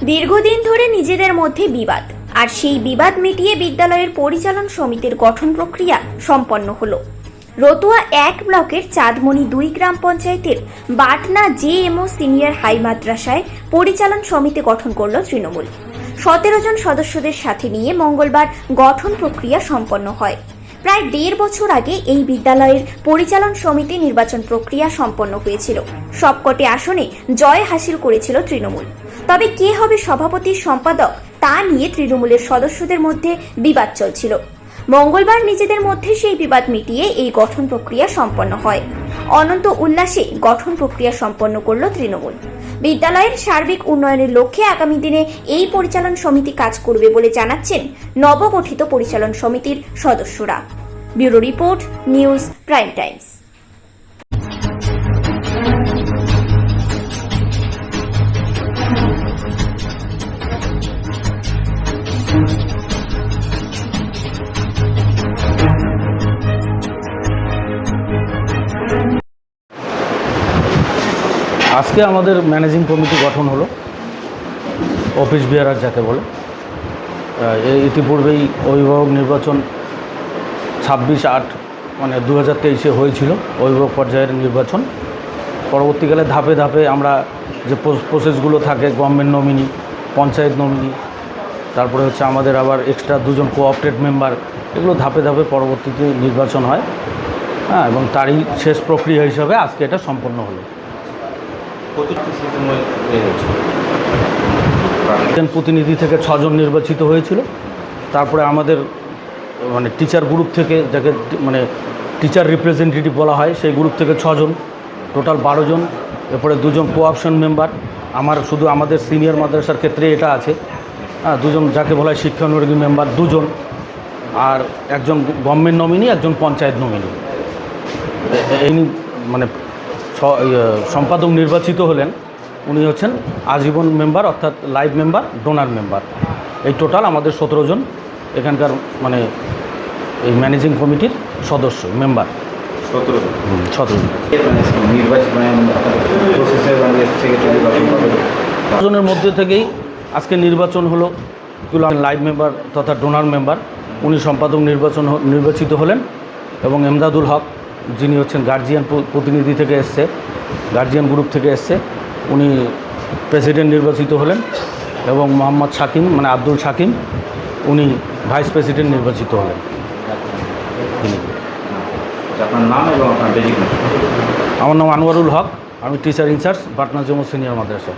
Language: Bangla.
দীর্ঘদিন ধরে নিজেদের মধ্যে বিবাদ, আর সেই বিবাদ মিটিয়ে বিদ্যালয়ের পরিচালন সমিতির গঠন প্রক্রিয়া সম্পন্ন হলো। রতুয়া 1 ব্লকের চাঁদমণি 2 গ্রাম পঞ্চায়েতের বাটনা জেএমও সিনিয়র হাই মাদ্রাসায় পরিচালন সমিতি গঠন করল তৃণমূল। 17 জন সদস্যদের সাথে নিয়ে মঙ্গলবার গঠন প্রক্রিয়া সম্পন্ন হয়। প্রায় 1.5 বছর আগে এই বিদ্যালয়ের পরিচালন সমিতি নির্বাচন প্রক্রিয়া সম্পন্ন হয়েছিল। সবকটি আসনে জয় হাসিল করেছিল তৃণমূল। তবে কে হবে সভাপতি সম্পাদক তা নিয়ে তৃণমূলের সদস্যদের মধ্যে বিবাদ চলছিল। মঙ্গলবার নিজেদের মধ্যে সেই বিবাদ মিটিয়ে এই গঠন প্রক্রিয়া সম্পন্ন হয়। অনন্ত উল্লাসে গঠন প্রক্রিয়া সম্পন্ন করল তৃণমূল। বিদ্যালয়ের সার্বিক উন্নয়নের লক্ষ্যে আগামী দিনে এই পরিচালন সমিতি কাজ করবে বলে জানাচ্ছেন নবগঠিত পরিচালন সমিতির সদস্যরা। Bureau report, news prime Times. আজকে আমাদের ম্যানেজিং কমিটি গঠন হলো, অফিস বিয়ারার যাকে বলে। ইতিপূর্বেই অভিভাবক নির্বাচন 26/8 মানে 2023-এ হয়েছিল, অভিভাবক পর্যায়ের নির্বাচন। পরবর্তীকালে ধাপে ধাপে আমরা যে প্রসেসগুলো থাকে, গভর্নমেন্ট নমিনি, পঞ্চায়েত নমিনি, তারপরে হচ্ছে আমাদের আবার এক্সট্রা 2 জন কোঅপারেটিভ মেম্বার, এগুলো ধাপে ধাপে পরবর্তীতে নির্বাচন হয়। এবং তারই শেষ প্রক্রিয়া হিসাবে আজকে এটা সম্পন্ন হলো। প্রতিনিধি থেকে 6 জন নির্বাচিত হয়েছিল। তারপরে আমাদের মানে টিচার গ্রুপ থেকে, যাকে মানে টিচার রিপ্রেজেন্টেটিভ বলা হয়, সেই গ্রুপ থেকে 6 জন, টোটাল 12 জন। এরপরে 2 জন কোঅপশন মেম্বার, শুধু আমাদের সিনিয়র মাদ্রাসার ক্ষেত্রে এটা আছে। 2 জন যাকে বলা হয় শিক্ষানুরাগী মেম্বার 2 জন, আর 1 জন গভর্নমেন্ট নমিনি, 1 জন পঞ্চায়েত নমিনি। এই মানে সম্পাদক নির্বাচিত হলেন, উনি হচ্ছেন আজীবন মেম্বার, অর্থাৎ লাইভ মেম্বার, ডোনার মেম্বার। এই টোটাল আমাদের 17 জন এখানকার মানে এই ম্যানেজিং কমিটির সদস্য মেম্বার। 17 জনের মধ্যে থেকেই আজকে নির্বাচন হলো। লাইভ মেম্বার তথা ডোনার মেম্বার, উনি সম্পাদক নির্বাচিত হলেন। এবং এমদাদুল হক, যিনি হচ্ছেন গার্জিয়ান প্রতিনিধি থেকে এসছে, গার্জিয়ান গ্রুপ থেকে এসছে, উনি প্রেসিডেন্ট নির্বাচিত হলেন। এবং মোহাম্মদ শাকিম মানে আব্দুল শাকিম, উনি ভাইস প্রেসিডেন্ট নির্বাচিত হলেন। আপনার নাম এবং আপনার ডেজিগনেশন? আমার নাম আনোয়ারুল হক, আমি টিচার ইনচার্জ, পাটনা জেএমও সিনিয়র মাদ্রাসা।